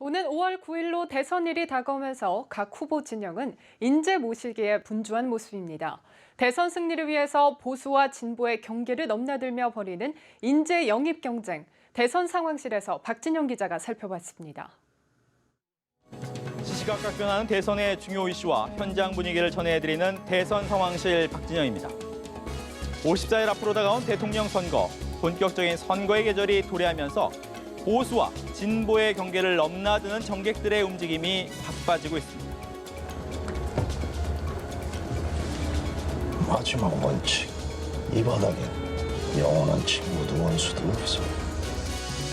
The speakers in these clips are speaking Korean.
오는 5월 9일로 대선일이 다가오면서 각 후보 진영은 인재 모시기에 분주한 모습입니다. 대선 승리를 위해서 보수와 진보의 경계를 넘나들며 벌이는 인재 영입 경쟁, 대선 상황실에서 박진영 기자가 살펴봤습니다. 시시각각 변하는 대선의 중요 이슈와 현장 분위기를 전해드리는 대선 상황실 박진영입니다. 54일 앞으로 다가온 대통령 선거, 본격적인 선거의 계절이 도래하면서 보수와 진보의 경계를 넘나드는 정객들의 움직임이 바빠지고 있습니다. 마지막 원칙, 이 바닥엔 영원한 친구도 원수도 없어.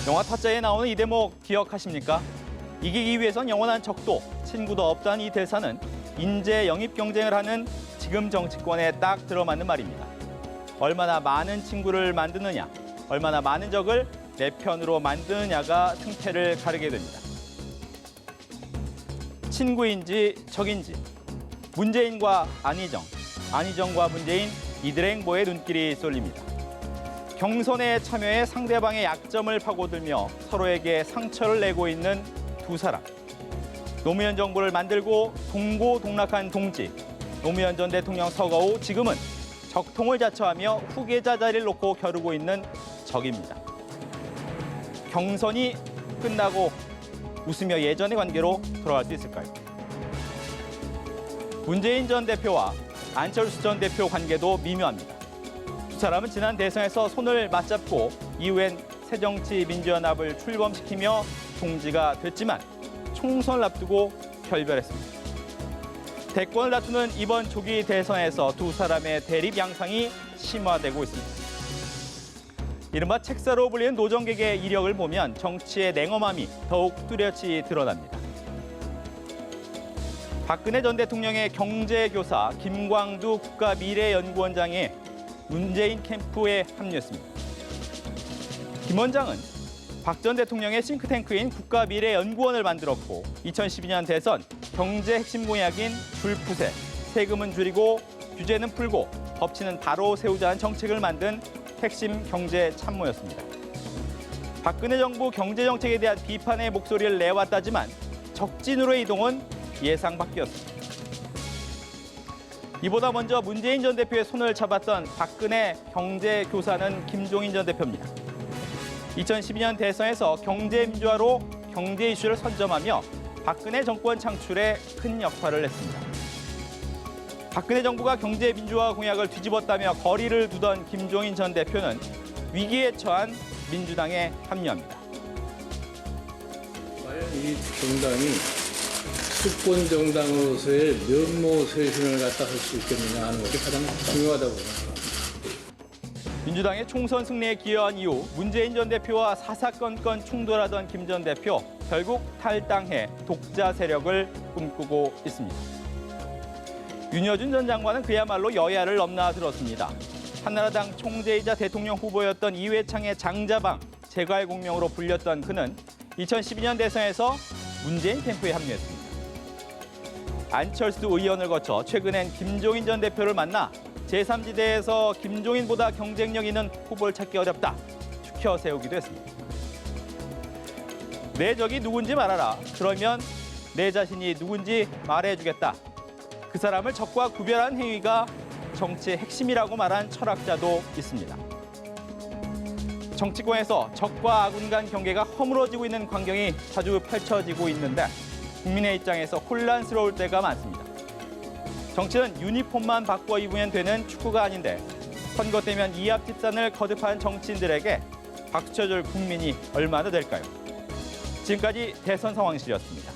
영화 타짜에 나오는 이 대목 기억하십니까? 이기기 위해선 영원한 적도, 친구도 없다는 이 대사는 인재 영입 경쟁을 하는 지금 정치권에 딱 들어맞는 말입니다. 얼마나 많은 친구를 만드느냐, 얼마나 많은 적을 내 편으로 만드느냐가 승패를 가르게 됩니다. 친구인지 적인지, 문재인과 안희정, 안희정과 문재인, 이들의 행보에 눈길이 쏠립니다. 경선에 참여해 상대방의 약점을 파고들며 서로에게 상처를 내고 있는 두 사람. 노무현 정부를 만들고 동고동락한 동지, 노무현 전 대통령 서거 후 지금은 적통을 자처하며 후계자 자리를 놓고 겨루고 있는 적입니다. 경선이 끝나고 웃으며 예전의 관계로 돌아갈 수 있을까요? 문재인 전 대표와 안철수 전 대표 관계도 미묘합니다. 두 사람은 지난 대선에서 손을 맞잡고 이후엔 새정치민주연합을 출범시키며 동지가 됐지만 총선을 앞두고 결별했습니다. 대권을 다투는 이번 조기 대선에서 두 사람의 대립 양상이 심화되고 있습니다. 이른바 책사로 불리는 노정객의 이력을 보면 정치의 냉엄함이 더욱 뚜렷이 드러납니다. 박근혜 전 대통령의 경제교사 김광두 국가미래연구원장이 문재인 캠프에 합류했습니다. 김 원장은 박 전 대통령의 싱크탱크인 국가미래연구원을 만들었고 2012년 대선 경제 핵심 공약인 줄푸세, 세금은 줄이고 규제는 풀고 법치는 바로 세우자는 정책을 만든 핵심 경제 참모였습니다. 박근혜 정부 경제정책에 대한 비판의 목소리를 내왔다지만 적진으로의 이동은 예상 밖이었습니다. 이보다 먼저 문재인 전 대표의 손을 잡았던 박근혜 경제교사는 김종인 전 대표입니다. 2012년 대선에서 경제민주화로 경제 이슈를 선점하며 박근혜 정권 창출에 큰 역할을 했습니다. 박근혜 정부가 경제민주화 공약을 뒤집었다며 거리를 두던 김종인 전 대표는 위기에 처한 민주당에 합류합니다. 과연 이 정당이 수권 정당으로서의 면모 쇄신을 갖다 할 수 있겠느냐 하는 것이 가장 중요하다고 생각합니다. 민주당의 총선 승리에 기여한 이후 문재인 전 대표와 사사건건 충돌하던 김 전 대표, 결국 탈당해 독자 세력을 꿈꾸고 있습니다. 윤여준 전 장관은 그야말로 여야를 넘나들었습니다. 한나라당 총재이자 대통령 후보였던 이회창의 장자방, 재갈 공명으로 불렸던 그는 2012년 대선에서 문재인 캠프에 합류했습니다. 안철수 의원을 거쳐 최근엔 김종인 전 대표를 만나 제3지대에서 김종인보다 경쟁력 있는 후보를 찾기 어렵다, 추켜 세우기도 했습니다. 내 적이 누군지 말하라. 그러면 내 자신이 누군지 말해주겠다. 그 사람을 적과 구별한 행위가 정치의 핵심이라고 말한 철학자도 있습니다. 정치권에서 적과 아군 간 경계가 허물어지고 있는 광경이 자주 펼쳐지고 있는데 국민의 입장에서 혼란스러울 때가 많습니다. 정치는 유니폼만 바꿔 입으면 되는 축구가 아닌데 선거 때면 이합집산을 거듭한 정치인들에게 박수 쳐줄 국민이 얼마나 될까요? 지금까지 대선 상황실이었습니다.